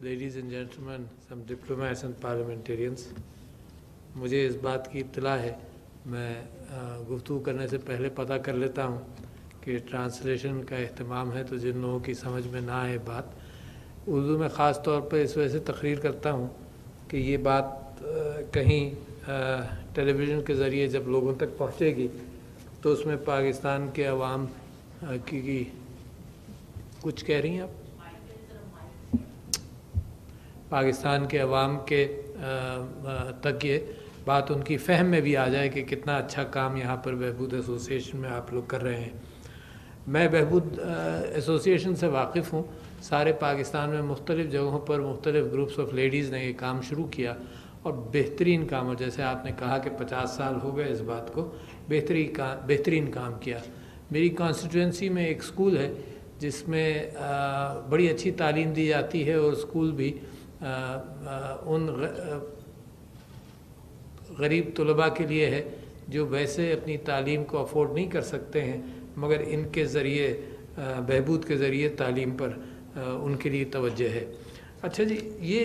ladies and gentlemen, some diplomats and parliamentarians. مجھے اس بات کی اطلاع ہے، میں گفتگو کرنے سے پہلے پتہ کر لیتا ہوں کہ ٹرانسلیشن کا اہتمام ہے، تو جن لوگوں کی سمجھ میں نہ آئے بات اردو میں خاص طور پر اس وجہ سے تقریر کرتا ہوں کہ یہ بات کہیں ٹیلی ویژن کے ذریعے جب لوگوں تک پہنچے گی تو اس میں پاکستان کے عوام کی کچھ کہہ رہی ہیں آپ، پاکستان کے عوام کے تک یہ بات ان کی فہم میں بھی آ جائے کہ کتنا اچھا کام یہاں پر بہبود ایسوسی ایشن میں آپ لوگ کر رہے ہیں۔ میں بہبود ایسوسی ایشن سے واقف ہوں۔ سارے پاکستان میں مختلف جگہوں پر مختلف گروپس آف لیڈیز نے یہ کام شروع کیا اور بہترین کام، اور جیسے آپ نے کہا کہ 50 سال ہو گئے اس بات کو، بہترین کام کیا۔ میری کانسٹیٹوئنسی میں ایک اسکول ہے جس میں بڑی اچھی تعلیم دی جاتی ہے، اور اسکول بھی ان غریب طلباء کے لیے ہے جو ویسے اپنی تعلیم کو افورڈ نہیں کر سکتے ہیں، مگر ان کے ذریعے بہبود کے ذریعے تعلیم پر ان کے لیے توجہ ہے۔ اچھا جی، یہ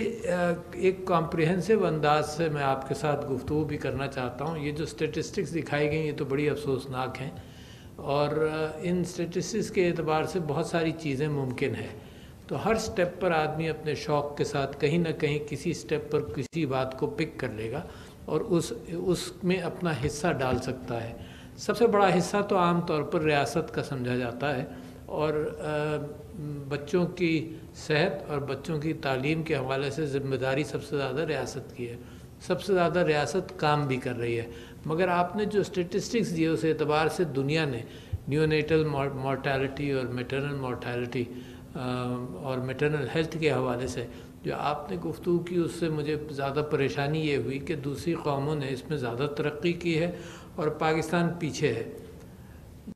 ایک کمپریہنسو انداز سے میں آپ کے ساتھ گفتگو بھی کرنا چاہتا ہوں۔ یہ جو اسٹیٹسٹکس دکھائی گئی یہ تو بڑی افسوسناک ہیں، اور ان اسٹیٹسٹکس کے اعتبار سے بہت ساری چیزیں ممکن ہیں، تو ہر سٹیپ پر آدمی اپنے شوق کے ساتھ کہیں نہ کہیں کسی سٹیپ پر کسی بات کو پک کر لے گا اور اس میں اپنا حصہ ڈال سکتا ہے۔ سب سے بڑا حصہ تو عام طور پر ریاست کا سمجھا جاتا ہے، اور بچوں کی صحت اور بچوں کی تعلیم کے حوالے سے ذمہ داری سب سے زیادہ ریاست کی ہے، سب سے زیادہ ریاست کام بھی کر رہی ہے۔ مگر آپ نے جو اسٹیٹسٹکس دیے اس اعتبار سے دنیا نے نیونیٹل مورٹیلٹی اور میٹرنل مورٹیلٹی اور میٹرنل ہیلتھ کے حوالے سے جو آپ نے گفتگو کی، اس سے مجھے زیادہ پریشانی یہ ہوئی کہ دوسری قوموں نے اس میں زیادہ ترقی کی ہے اور پاکستان پیچھے ہے۔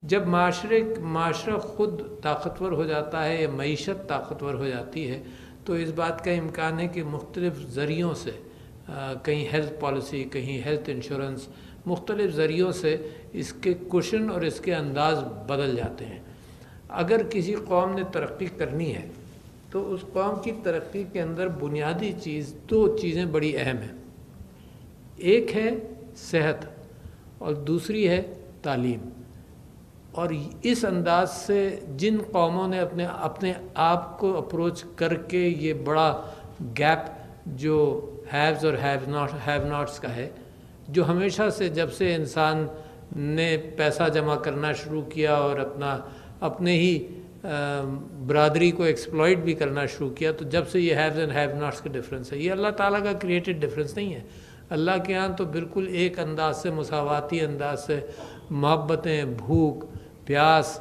جب معاشرہ خود طاقتور ہو جاتا ہے یا معیشت طاقتور ہو جاتی ہے تو اس بات کا امکان ہے کہ مختلف ذریعوں سے، کہیں ہیلتھ پالیسی، کہیں ہیلتھ انشورنس، مختلف ذریعوں سے اس کے کوشن اور اس کے انداز بدل جاتے ہیں۔ اگر کسی قوم نے ترقی کرنی ہے تو اس قوم کی ترقی کے اندر بنیادی دو چیزیں بڑی اہم ہیں، ایک ہے صحت اور دوسری ہے تعلیم۔ اور اس انداز سے جن قوموں نے اپنے آپ کو اپروچ کر کے یہ بڑا گیپ جو ہیوز اور ہیو ناٹس کا ہے، جو ہمیشہ سے جب سے انسان نے پیسہ جمع کرنا شروع کیا اور اپنے ہی برادری کو ایکسپلائٹ بھی کرنا شروع کیا، تو جب سے یہ ہیوز اینڈ ہیو ناٹس کا ڈفرینس ہے، یہ اللہ تعالیٰ کا کریٹڈ ڈفرینس نہیں ہے۔ اللہ کے ہاں تو بالکل ایک انداز سے، مساواتی انداز سے محبتیں، بھوک، پیاس،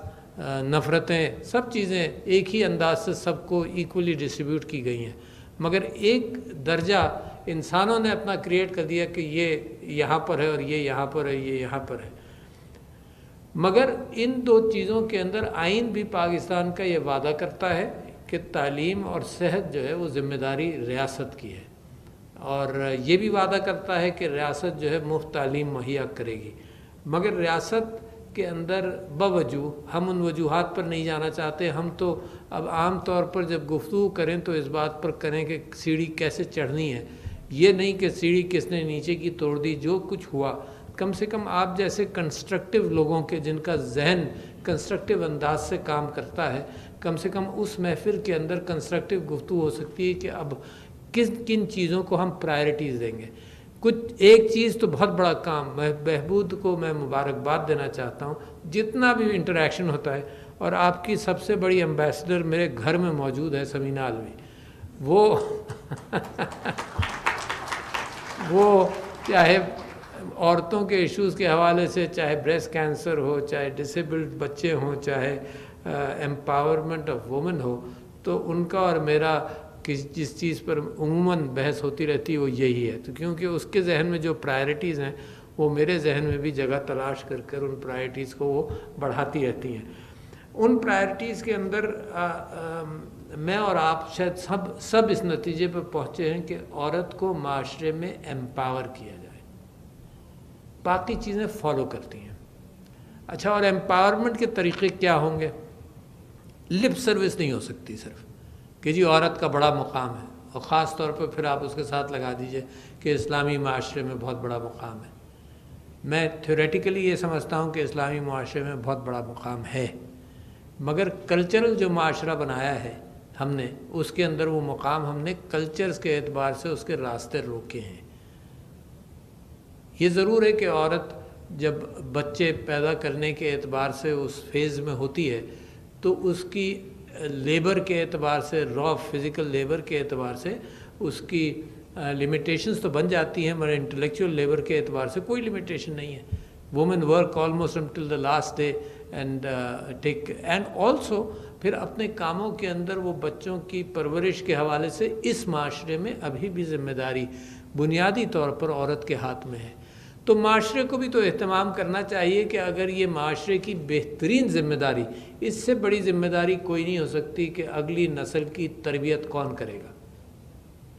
نفرتیں، سب چیزیں ایک ہی انداز سے سب کو ایکولی ڈسٹریبیوٹ کی گئی ہیں، مگر ایک درجہ انسانوں نے اپنا کریٹ کر دیا کہ یہ یہاں پر ہے اور یہ یہاں پر ہے، یہ یہاں پر ہے۔ مگر ان دو چیزوں کے اندر آئین بھی پاکستان کا یہ وعدہ کرتا ہے کہ تعلیم اور صحت جو ہے وہ ذمہ داری ریاست کی ہے، اور یہ بھی وعدہ کرتا ہے کہ ریاست جو ہے مفت تعلیم مہیا کرے گی۔ مگر ریاست کے اندر باوجود ہم ان وجوہات پر نہیں جانا چاہتے۔ ہم تو اب عام طور پر جب گفتگو کریں تو اس بات پر کریں کہ سیڑھی کیسے چڑھنی ہے، یہ نہیں کہ سیڑھی کس نے نیچے کی توڑ دی۔ جو کچھ ہوا، کم سے کم آپ جیسے کنسٹرکٹیو لوگوں کے، جن کا ذہن کنسٹرکٹیو انداز سے کام کرتا ہے، کم سے کم اس محفل کے اندر کنسٹرکٹیو گفتگو ہو سکتی ہے کہ اب کن چیزوں کو ہم پرائرٹیز دیں گے۔ ایک چیز تو بہت بڑا کام، بہبود کو میں مبارکباد دینا چاہتا ہوں، جتنا بھی انٹریکشن ہوتا ہے، اور آپ کی سب سے بڑی ایمبیسڈر میرے گھر میں موجود ہے سمینہ علوی۔ وہ چاہے عورتوں کے ایشوز کے حوالے سے، چاہے بریسٹ کینسر ہو، چاہے ڈسیبلڈ بچے ہوں، چاہے ایمپاورمنٹ آف وومن ہو، تو ان کا اور میرا جس چیز پر عموماً بحث ہوتی رہتی ہے وہ یہی ہے، تو کیونکہ اس کے ذہن میں جو پرائرٹیز ہیں وہ میرے ذہن میں بھی جگہ تلاش کر ان پرائرٹیز کو وہ بڑھاتی رہتی ہیں۔ ان پرائرٹیز کے اندر میں اور آپ شاید سب اس نتیجے پر پہنچے ہیں کہ عورت کو معاشرے میں ایمپاور کیا جائے، باقی چیزیں فالو کرتی ہیں۔ اچھا، اور ایمپاورمنٹ کے طریقے کیا ہوں گے؟ لپ سروس نہیں ہو سکتی صرف کہ جی عورت کا بڑا مقام ہے، اور خاص طور پر پھر آپ اس کے ساتھ لگا دیجئے کہ اسلامی معاشرے میں بہت بڑا مقام ہے. میں تھیوریٹیکلی یہ سمجھتا ہوں کہ اسلامی معاشرے میں بہت بڑا مقام ہے، مگر کلچرل جو معاشرہ بنایا ہے ہم نے، اس کے اندر وہ مقام ہم نے کلچرز کے اعتبار سے اس کے راستے روکے ہیں. یہ ضرور ہے کہ عورت جب بچے پیدا کرنے کے اعتبار سے اس فیز میں ہوتی ہے تو اس کی لیبر کے اعتبار سے، را فزیکل لیبر کے اعتبار سے اس کی لمیٹیشنز تو بن جاتی ہیں، مگر انٹلیکچوئل لیبر کے اعتبار سے کوئی لمیٹیشن نہیں ہے. Women work almost until the last day and also پھر اپنے کاموں کے اندر وہ بچوں کی پرورش کے حوالے سے اس معاشرے میں ابھی بھی ذمہ داری بنیادی طور پر عورت کے ہاتھ میں ہے. تو معاشرے کو بھی تو اہتمام کرنا چاہیے کہ اگر یہ معاشرے کی بہترین ذمہ داری، اس سے بڑی ذمہ داری کوئی نہیں ہو سکتی کہ اگلی نسل کی تربیت کون کرے گا.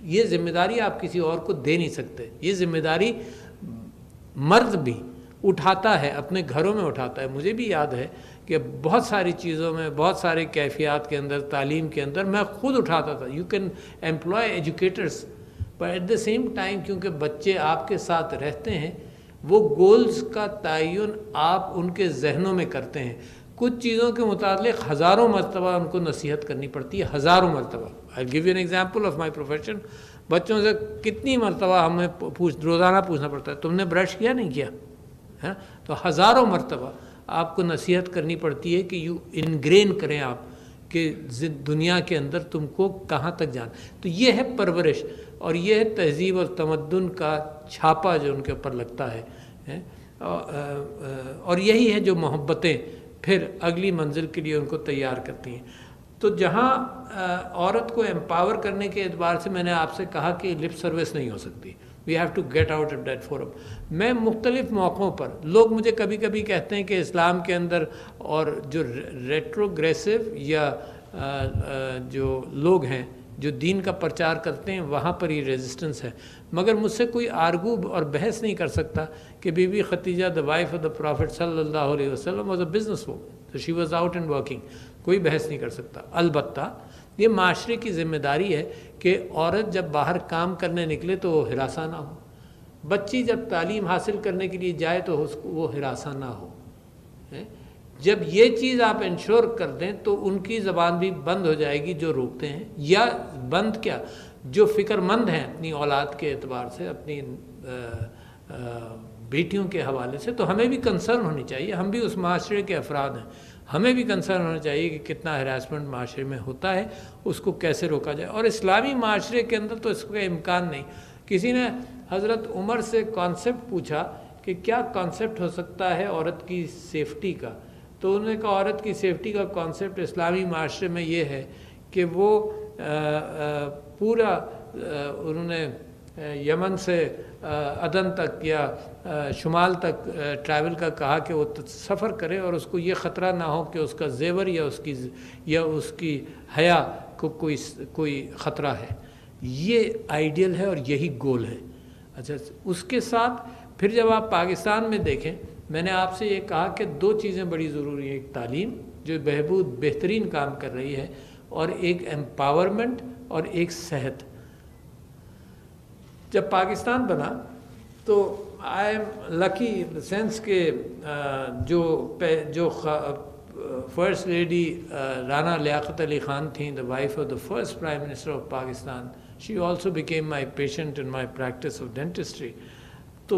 یہ ذمہ داری آپ کسی اور کو دے نہیں سکتے. یہ ذمہ داری مرد بھی اٹھاتا ہے، اپنے گھروں میں اٹھاتا ہے. مجھے بھی یاد ہے کہ بہت ساری چیزوں میں، بہت سارے کیفیات کے اندر، تعلیم کے اندر میں خود اٹھاتا تھا. یو کین ایمپلائے ایجوکیٹرس، پر ایٹ دا سیم ٹائم کیونکہ بچے آپ کے ساتھ رہتے ہیں، وہ گولز کا تعین آپ ان کے ذہنوں میں کرتے ہیں. کچھ چیزوں کے متعلق ہزاروں مرتبہ ان کو نصیحت کرنی پڑتی ہے، ہزاروں مرتبہ. I'll give you an example of my profession. بچوں سے کتنی مرتبہ ہمیں روزانہ پوچھنا پڑتا ہے تم نے برش کیا نہیں کیا، ہے؟ تو ہزاروں مرتبہ آپ کو نصیحت کرنی پڑتی ہے کہ یو انگرین کریں آپ کہ دنیا کے اندر تم کو کہاں تک جانا. تو یہ ہے پرورش، اور یہ ہے تہذیب اور تمدن کا چھاپا جو ان کے اوپر لگتا ہے. اور یہی ہے جو محبتیں پھر اگلی منزل کے لیے ان کو تیار کرتی ہیں. تو جہاں عورت کو امپاور کرنے کے اعتبار سے میں نے آپ سے کہا کہ لپ سروس نہیں ہو سکتی. We have to get out of that forum. میں مختلف موقعوں پر لوگ مجھے کبھی کبھی کہتے ہیں کہ اسلام کے اندر اور جو ریٹروگریسو یا جو لوگ ہیں جو دین کا پرچار کرتے ہیں وہاں پر ہی ریزسٹنس ہے. مگر مجھ سے کوئی آرگو اور بحث نہیں کر سکتا کہ Bibi Khadija the wife of the Prophet صلی اللہ علیہ وسلم was a business woman, so she was out and working. کوئی بحث نہیں کر سکتا. البتہ یہ معاشرے کی ذمہ داری ہے کہ عورت جب باہر کام کرنے نکلے تو وہ ہراساں نہ ہو. بچی جب تعلیم حاصل کرنے کے لیے جائے تو وہ ہراساں نہ ہو. جب یہ چیز آپ انشور کر دیں تو ان کی زبان بھی بند ہو جائے گی جو روکتے ہیں، یا بند کیا جو فکر مند ہیں اپنی اولاد کے اعتبار سے، اپنی بیٹیوں کے حوالے سے. تو ہمیں بھی کنسرن ہونی چاہیے. ہم بھی اس معاشرے کے افراد ہیں. ہمیں بھی کنسرن ہونا چاہیے کہ کتنا ہراسمنٹ معاشرے میں ہوتا ہے، اس کو کیسے روکا جائے. اور اسلامی معاشرے کے اندر تو اس کا امکان نہیں. کسی نے حضرت عمر سے کانسیپٹ پوچھا کہ کیا کانسیپٹ ہو سکتا ہے عورت کی سیفٹی کا، تو انہوں نے کہا عورت کی سیفٹی کا کانسیپٹ اسلامی معاشرے میں یہ ہے کہ وہ پورا انہوں نے یمن سے عدن تک یا شمال تک ٹریول کا کہا کہ وہ سفر کرے اور اس کو یہ خطرہ نہ ہو کہ اس کا زیور یا اس کی حیا کو کوئی خطرہ ہے. یہ آئیڈیل ہے اور یہی گول ہے. اچھا، اس کے ساتھ پھر جب آپ پاکستان میں دیکھیں، میں نے آپ سے یہ کہا کہ دو چیزیں بڑی ضروری ہیں. ایک تعلیم جو بہترین کام کر رہی ہے، اور ایک امپاورمنٹ اور ایک صحت. جب پاکستان بنا تو I am lucky in the sense کہ جو فرسٹ لیڈی رانا لیاقت علی خان تھیں، the wife of the first prime minister of Pakistan, she also became my patient in my practice of dentistry. تو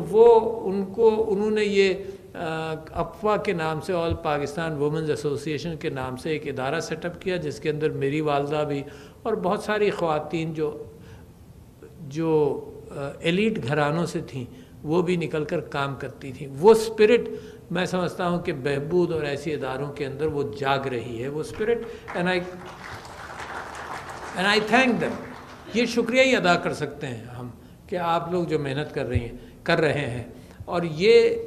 انہوں نے یہ افوا کے نام سے، آل پاکستان وومنز ایسوسیشن کے نام سے ایک ادارہ سیٹ اپ کیا، جس کے اندر میری والدہ بھی اور بہت ساری خواتین جو ایلیٹ گھرانوں سے تھیں وہ بھی نکل کر کام کرتی تھیں. وہ اسپرٹ میں سمجھتا ہوں کہ بہبود اور ایسی اداروں کے اندر وہ جاگ رہی ہے، وہ spirit. And I thank them. یہ شکریہ ہی ادا کر سکتے ہیں ہم کہ آپ لوگ جو محنت کر رہے ہیں. اور یہ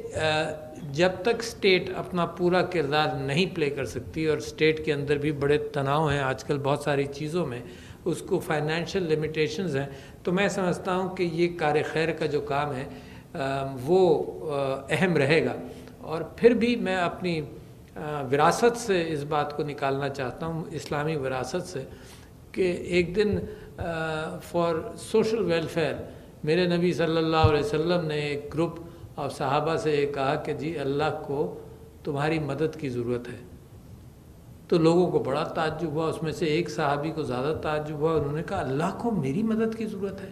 جب تک اسٹیٹ اپنا پورا کردار نہیں پلے کر سکتی، اور اسٹیٹ کے اندر بھی بڑے تناؤ ہیں آج کل بہت ساری چیزوں میں، اس کو فائنینشیل لمیٹیشنز ہیں، تو میں سمجھتا ہوں کہ یہ کار خیر کا جو کام ہے وہ اہم رہے گا. اور پھر بھی میں اپنی وراثت سے اس بات کو نکالنا چاہتا ہوں، اسلامی وراثت سے، کہ ایک دن فار سوشل ویلفیئر میرے نبی صلی اللہ علیہ وسلم نے ایک گروپ اور صحابہ سے یہ کہا کہ جی اللہ کو تمہاری مدد کی ضرورت ہے. تو لوگوں کو بڑا تعجب ہوا. اس میں سے ایک صحابی کو زیادہ تعجب ہوا. انہوں نے کہا اللہ کو میری مدد کی ضرورت ہے.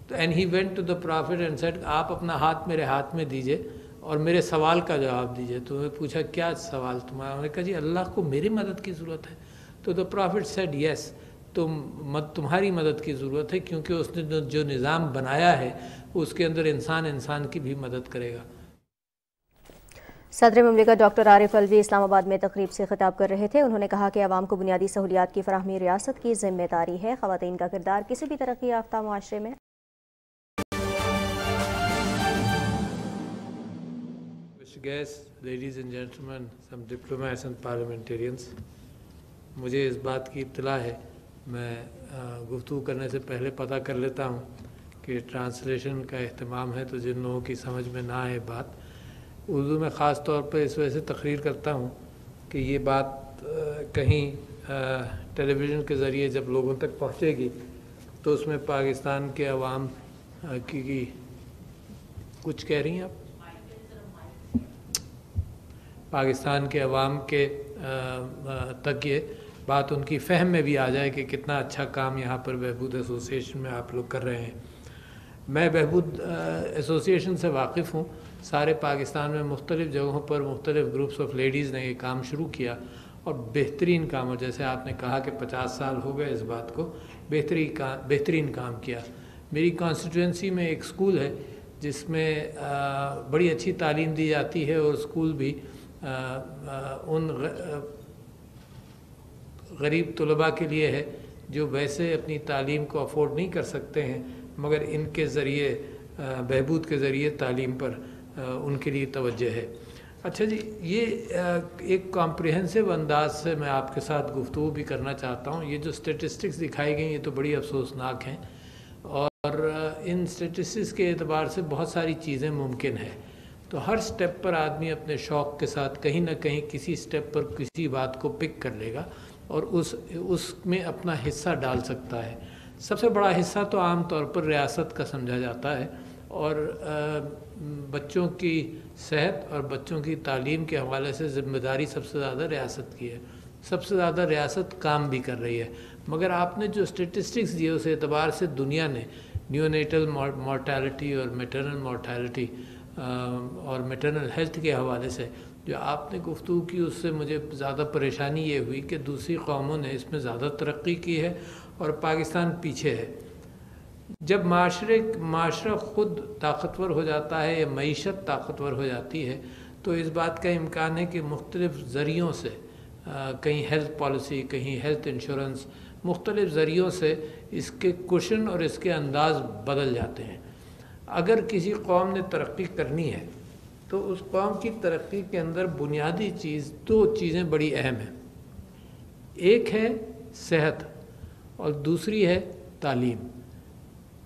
تو and he went to the prophet and said آپ اپنا ہاتھ میرے ہاتھ میں دیجئے اور میرے سوال کا جواب دیجئے. تو انہوں نے پوچھا کیا سوال تمہارا؟ انہوں نے کہا جی اللہ کو میری مدد کی ضرورت ہے. تو دا پرافٹ سیڈ یس تمہاری مدد کی ضرورت ہے کیونکہ اس نے جو نظام بنایا ہے اس کے اندر انسان کی بھی مدد کرے گا. صدر مملکت ڈاکٹر عارف الوی اسلام آباد میں تقریب سے خطاب کر رہے تھے. انہوں نے کہا کہ عوام کو بنیادی سہولیات کی فراہمی ریاست کی ذمہ داری ہے. خواتین کا کردار کسی بھی ترقی یافتہ معاشرے میں ladies and gentlemen some diplomats and parliamentarians, مجھے اس بات کی اطلاع ہے. میں گفتگو کرنے سے پہلے پتہ کر لیتا ہوں کہ ٹرانسلیشن کا اہتمام ہے، تو جن لوگوں کی سمجھ میں نہ آئے بات اردو میں خاص طور پہ اس وجہ سے تقریر کرتا ہوں کہ یہ بات کہیں ٹیلی ویژن کے ذریعے جب لوگوں تک پہنچے گی تو اس میں پاکستان کے عوام کی کچھ کہہ رہی ہیں آپ؟ پاکستان کے عوام کے تک یہ بات ان کی فہم میں بھی آ جائے کہ کتنا اچھا کام یہاں پر بہبود ایسوسی ایشن میں آپ لوگ کر رہے ہیں. میں بہبود ایسوسی ایشن سے واقف ہوں. سارے پاکستان میں مختلف جگہوں پر مختلف گروپس آف لیڈیز نے یہ کام شروع کیا اور بہترین کام، اور جیسے آپ نے کہا کہ 50 سال ہو گئے اس بات کو، بہترین کام کیا. میری کانسٹیٹوئنسی میں ایک اسکول ہے جس میں بڑی اچھی تعلیم دی جاتی ہے، اور اسکول بھی ان غریب طلباء کے لیے ہے جو ویسے اپنی تعلیم کو افورڈ نہیں کر سکتے ہیں، مگر ان کے ذریعے بہبود کے ذریعے تعلیم پر ان کے لیے توجہ ہے. اچھا جی، یہ ایک کمپریہنسو انداز سے میں آپ کے ساتھ گفتگو بھی کرنا چاہتا ہوں. یہ جو اسٹیٹسٹکس دکھائی گئی یہ تو بڑی افسوسناک ہیں، اور ان اسٹیٹسٹکس کے اعتبار سے بہت ساری چیزیں ممکن ہیں. تو ہر سٹیپ پر آدمی اپنے شوق کے ساتھ کہیں نہ کہیں کسی سٹیپ پر کسی بات کو پک کر لے گا اور اس میں اپنا حصہ ڈال سکتا ہے. سب سے بڑا حصہ تو عام طور پر ریاست کا سمجھا جاتا ہے، اور بچوں کی صحت اور بچوں کی تعلیم کے حوالے سے ذمہ داری سب سے زیادہ ریاست کی ہے. سب سے زیادہ ریاست کام بھی کر رہی ہے. مگر آپ نے جو اسٹیٹسٹکس دیے اس اعتبار سے دنیا نے نیونیٹل مورٹیلٹی اور میٹرنل مورٹیلٹی اور میٹرنل ہیلتھ کے حوالے سے جو آپ نے گفتگو کی، اس سے مجھے زیادہ پریشانی یہ ہوئی کہ دوسری قوموں نے اس میں زیادہ ترقی کی ہے اور پاکستان پیچھے ہے. جب معاشرہ خود طاقتور ہو جاتا ہے یا معیشت طاقتور ہو جاتی ہے تو اس بات کا امکان ہے کہ مختلف ذریعوں سے، کہیں ہیلتھ پالیسی، کہیں ہیلتھ انشورنس، مختلف ذریعوں سے اس کے کوشن اور اس کے انداز بدل جاتے ہیں. اگر کسی قوم نے ترقی کرنی ہے تو اس قوم کی ترقی کے اندر بنیادی دو چیزیں بڑی اہم ہیں. ایک ہے صحت اور دوسری ہے تعلیم.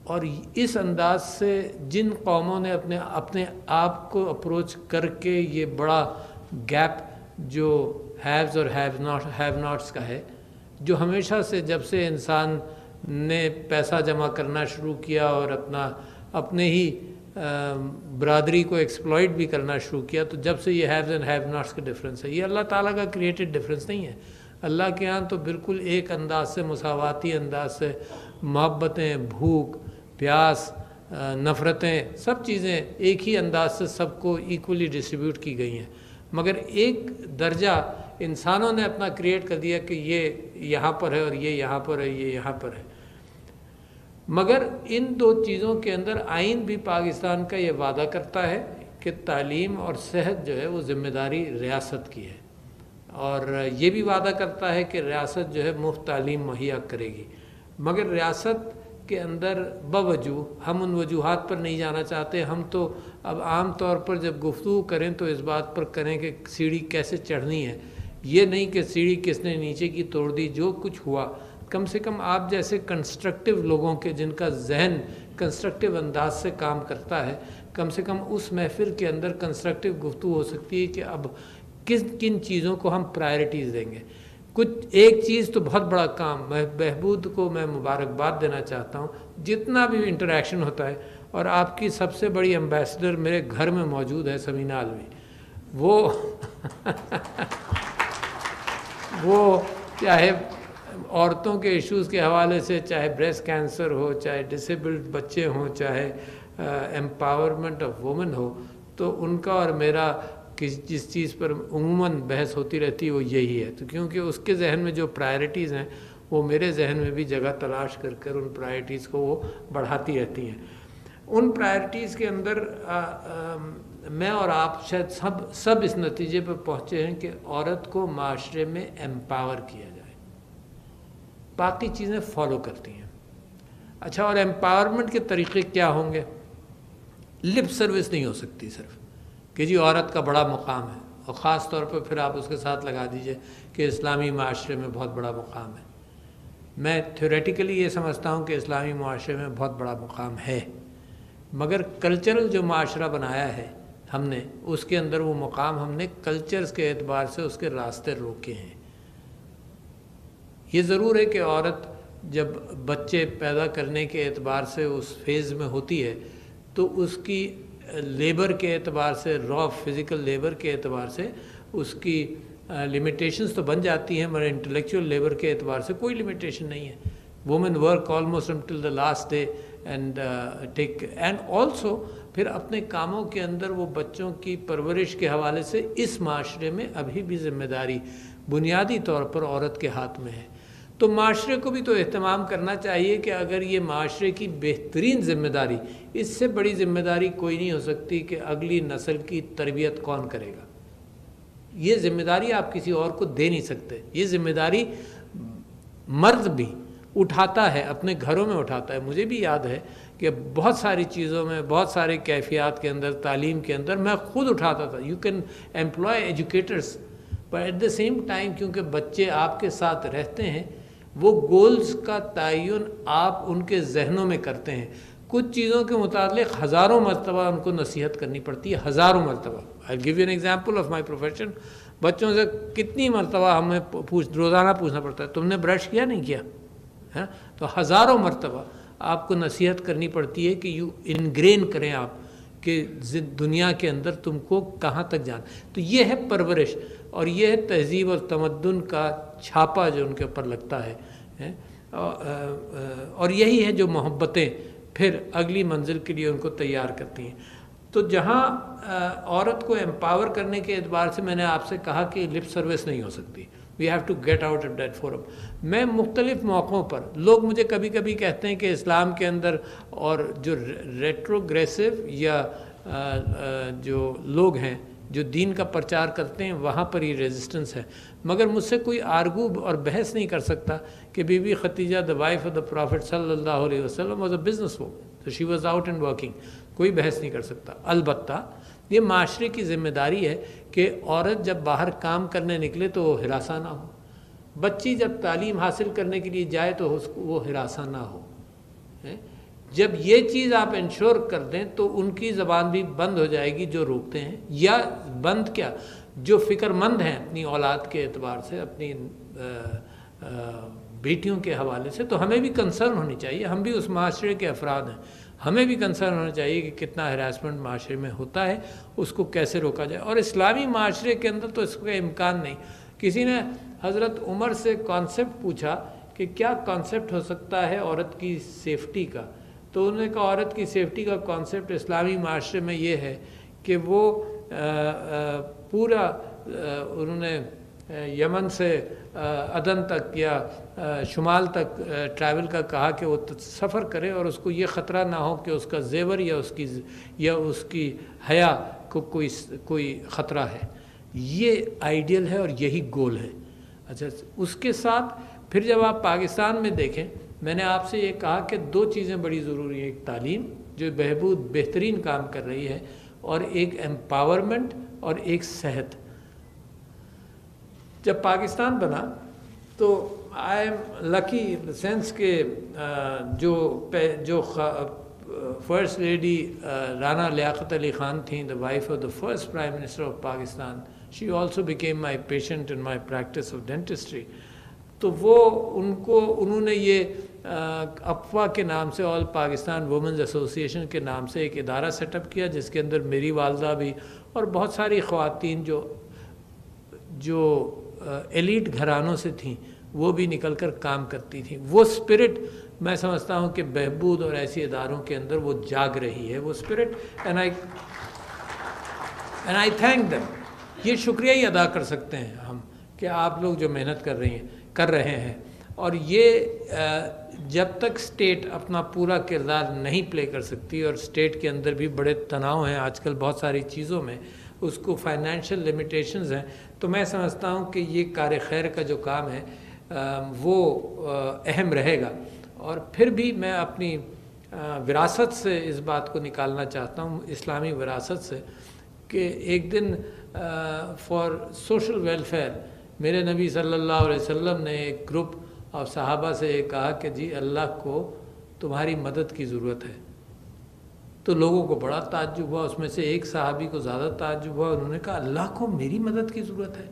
اور اس انداز سے جن قوموں نے اپنے آپ کو اپروچ کر کے یہ بڑا گیپ جو ہیوز اور ہیو ناٹس کا ہے، جو ہمیشہ سے جب سے انسان نے پیسہ جمع کرنا شروع کیا اور اپنے ہی برادری کو ایکسپلائٹ بھی کرنا شروع کیا، تو جب سے یہ ہیوز اینڈ ہیو ناٹس کا ڈفرینس ہے. یہ اللہ تعالیٰ کا کریٹڈ ڈفرینس نہیں ہے. اللہ کے ہاں تو بالکل ایک انداز سے، مساواتی انداز سے محبتیں، بھوک، پیاس، نفرتیں، سب چیزیں ایک ہی انداز سے سب کو ایکولی ڈسٹریبیوٹ کی گئی ہیں. مگر ایک درجہ انسانوں نے اپنا کریٹ کر دیا کہ یہ یہاں پر ہے اور یہ یہاں پر ہے، یہ یہاں پر ہے. مگر ان دو چیزوں کے اندر آئین بھی پاکستان کا یہ وعدہ کرتا ہے کہ تعلیم اور صحت جو ہے وہ ذمہ داری ریاست کی ہے، اور یہ بھی وعدہ کرتا ہے کہ ریاست جو ہے مفت تعلیم مہیا کرے گی. مگر ریاست کے اندر باوجود ہم ان وجوہات پر نہیں جانا چاہتے. ہم تو اب عام طور پر جب گفتگو کریں تو اس بات پر کریں کہ سیڑھی کیسے چڑھنی ہے، یہ نہیں کہ سیڑھی کس نے نیچے کی توڑ دی. جو کچھ ہوا، کم سے کم آپ جیسے کنسٹرکٹیو لوگوں کے جن کا ذہن کنسٹرکٹیو انداز سے کام کرتا ہے، کم سے کم اس محفل کے اندر کنسٹرکٹیو گفتگو ہو سکتی ہے کہ اب کن چیزوں کو ہم پرائرٹیز دیں گے. کچھ ایک چیز تو بہت بڑا کام، میں بہبود کو میں مبارکباد دینا چاہتا ہوں، جتنا بھی انٹریکشن ہوتا ہے، اور آپ کی سب سے بڑی امبیسڈر میرے گھر میں موجود ہے سمینہ علوی، وہ چاہے عورتوں کے ایشوز کے حوالے سے، چاہے بریسٹ کینسر ہو، چاہے ڈسیبلڈ بچے ہوں، چاہے ایمپاورمنٹ آف وومن ہو، تو ان کا اور میرا جس چیز پر عموماً بحث ہوتی رہتی ہے وہ یہی ہے، تو کیونکہ اس کے ذہن میں جو پرائرٹیز ہیں وہ میرے ذہن میں بھی جگہ تلاش کر کر ان پرائرٹیز کو وہ بڑھاتی رہتی ہیں۔ ان پرائرٹیز کے اندر میں اور آپ شاید سب اس نتیجے پر پہنچے ہیں کہ عورت کو معاشرے میں ایمپاور کیا جائے، باقی چیزیں فالو کرتی ہیں۔ اچھا، اور ایمپاورمنٹ کے طریقے کیا ہوں گے؟ لپ سروس نہیں ہو سکتی صرف کہ جی عورت کا بڑا مقام ہے، اور خاص طور پہ پھر آپ اس کے ساتھ لگا دیجئے کہ اسلامی معاشرے میں بہت بڑا مقام ہے۔ میں تھیوریٹیکلی یہ سمجھتا ہوں کہ اسلامی معاشرے میں بہت بڑا مقام ہے، مگر کلچرل جو معاشرہ بنایا ہے ہم نے، اس کے اندر وہ مقام ہم نے کلچرز کے اعتبار سے اس کے راستے روکے ہیں۔ یہ ضرور ہے کہ عورت جب بچے پیدا کرنے کے اعتبار سے اس فیز میں ہوتی ہے تو اس کی لیبر کے اعتبار سے، را فزیکل لیبر کے اعتبار سے اس کی لمیٹیشنز تو بن جاتی ہیں، مگر انٹلیکچوئل لیبر کے اعتبار سے کوئی لمیٹیشن نہیں ہے۔ Women work almost until the last day and also پھر اپنے کاموں کے اندر وہ بچوں کی پرورش کے حوالے سے اس معاشرے میں ابھی بھی ذمہ داری بنیادی طور پر عورت کے ہاتھ میں ہے۔ تو معاشرے کو بھی تو اہتمام کرنا چاہیے کہ اگر یہ معاشرے کی بہترین ذمہ داری، اس سے بڑی ذمہ داری کوئی نہیں ہو سکتی کہ اگلی نسل کی تربیت کون کرے گا۔ یہ ذمہ داری آپ کسی اور کو دے نہیں سکتے، یہ ذمہ داری مرد بھی اٹھاتا ہے، اپنے گھروں میں اٹھاتا ہے۔ مجھے بھی یاد ہے کہ بہت ساری چیزوں میں، بہت سارے کیفیات کے اندر، تعلیم کے اندر میں خود اٹھاتا تھا۔ You can employ educators, but at the same time کیونکہ بچے آپ کے ساتھ رہتے ہیں، وہ گولز کا تعین آپ ان کے ذہنوں میں کرتے ہیں۔ کچھ چیزوں کے متعلق ہزاروں مرتبہ ان کو نصیحت کرنی پڑتی ہے، ہزاروں مرتبہ۔ I'll give you an example of my profession۔ بچوں سے کتنی مرتبہ ہمیں روزانہ پوچھنا پڑتا ہے، تم نے برش کیا نہیں کیا؟ تو ہزاروں مرتبہ آپ کو نصیحت کرنی پڑتی ہے کہ یو انگرین کریں آپ کہ دنیا کے اندر تم کو کہاں تک جانا۔ تو یہ ہے پرورش، اور یہ ہے تہذیب اور تمدن کا چھاپا جو ان کے اوپر لگتا ہے، اور یہی ہے جو محبتیں پھر اگلی منزل کے لیے ان کو تیار کرتی ہیں۔ تو جہاں عورت کو ایمپاور کرنے کے اعتبار سے میں نے آپ سے کہا کہ لپ سروس نہیں ہو سکتی، we have to get out of that forum. میں مختلف موقعوں پر، لوگ مجھے کبھی کبھی کہتے ہیں کہ اسلام کے اندر اور جو ریٹروگریسو یا جو لوگ ہیں جو دین کا پرچار کرتے ہیں وہاں پر ہی ریزسٹنس ہے، مگر مجھ سے کوئی آرگو اور بحث نہیں کر سکتا کہ Bibi Khadija the wife of the Prophet صلی اللہ علیہ وسلم was a business woman, so she was out and working۔ کوئی بحث نہیں کر سکتا۔ البتہ یہ معاشرے کی ذمہ داری ہے کہ عورت جب باہر کام کرنے نکلے تو وہ ہراساں نہ ہو، بچی جب تعلیم حاصل کرنے کے لیے جائے تو وہ ہراساں نہ ہو۔ جب یہ چیز آپ انشور کر دیں تو ان کی زبان بھی بند ہو جائے گی جو روکتے ہیں، یا بند کیا، جو فکر مند ہیں اپنی اولاد کے اعتبار سے، اپنی بیٹیوں کے حوالے سے۔ تو ہمیں بھی کنسرن ہونی چاہیے، ہم بھی اس معاشرے کے افراد ہیں، ہمیں بھی کنسرن ہونا چاہیے کہ کتنا ہراسمنٹ معاشرے میں ہوتا ہے، اس کو کیسے روکا جائے۔ اور اسلامی معاشرے کے اندر تو اس کا امکان نہیں۔ کسی نے حضرت عمر سے کانسیپٹ پوچھا کہ کیا کانسیپٹ ہو سکتا ہے عورت کی سیفٹی کا، تو انہوں نے کہا عورت کی سیفٹی کا کانسیپٹ اسلامی معاشرے میں یہ ہے کہ وہ پورا انہوں نے یمن سے عدن تک یا شمال تک ٹریول کا کہا کہ وہ سفر کرے اور اس کو یہ خطرہ نہ ہو کہ اس کا زیور یا اس کی حیا کو کوئی خطرہ ہے۔ یہ آئیڈیل ہے اور یہی گول ہے۔ اچھا، اس کے ساتھ پھر جب آپ پاکستان میں دیکھیں، میں نے آپ سے یہ کہا کہ دو چیزیں بڑی ضروری ہیں، ایک تعلیم جو بہترین کام کر رہی ہے، اور ایک ایمپاورمنٹ اور ایک صحت۔ جب پاکستان بنا تو I am lucky in the sense کہ جو فرسٹ لیڈی رانا لیاقت علی خان تھیں، the wife of the first prime minister of Pakistan, She also became my patient in my practice of dentistry. تو وہ انہوں نے یہ اپوا کے نام سے آل پاکستان وومنز ایسوسیشن کے نام سے ایک ادارہ سیٹ اپ کیا، جس کے اندر میری والدہ بھی اور بہت ساری خواتین جو ایلیٹ گھرانوں سے تھیں وہ بھی نکل کر کام کرتی تھیں. وہ اسپرٹ میں سمجھتا ہوں کہ بہبود اور ایسی اداروں کے اندر وہ جاگ رہی ہے، وہ spirit. And I thank them. یہ شکریہ ہی ادا کر سکتے ہیں ہم کہ آپ لوگ جو محنت کر رہے ہیں. اور یہ جب تک اسٹیٹ اپنا پورا کردار نہیں پلے کر سکتی، اور اسٹیٹ کے اندر بھی بڑے تناؤ ہیں آج کل بہت ساری چیزوں میں، اس کو فائنینشیل لمیٹیشنز ہیں، تو میں سمجھتا ہوں کہ یہ کار خیر کا جو کام ہے وہ اہم رہے گا. اور پھر بھی میں اپنی وراثت سے اس بات کو نکالنا چاہتا ہوں، اسلامی وراثت سے، کہ ایک دن فار سوشل ویلفیئر میرے نبی صلی اللہ علیہ وسلم نے ایک گروپ آف صحابہ سے یہ کہا کہ جی اللہ کو تمہاری مدد کی ضرورت ہے. تو لوگوں کو بڑا تعجب ہوا، اس میں سے ایک صحابی کو زیادہ تعجب ہوا. انہوں نے کہا اللہ کو میری مدد کی ضرورت ہے.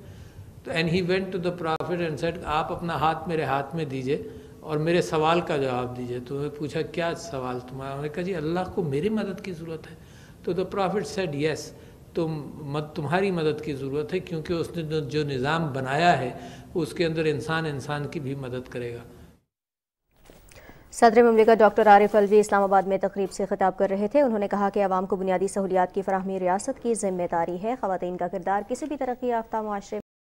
تو and he went to the prophet and said آپ اپنا ہاتھ میرے ہاتھ میں دیجئے اور میرے سوال کا جواب دیجئے. تو انہوں نے پوچھا کیا سوال تمہارا؟ انہوں نے کہا جی اللہ کو میری مدد کی ضرورت ہے. تو دا پرافٹ سیڈ یس، تمہاری مدد کی ضرورت ہے، کیونکہ اس نے جو نظام بنایا ہے اس کے اندر انسان کی بھی مدد کرے گا. صدر مملکت ڈاکٹر عارف الوی اسلام آباد میں تقریب سے خطاب کر رہے تھے. انہوں نے کہا کہ عوام کو بنیادی سہولیات کی فراہمی ریاست کی ذمہ داری ہے. خواتین کا کردار کسی بھی ترقی یافتہ معاشرے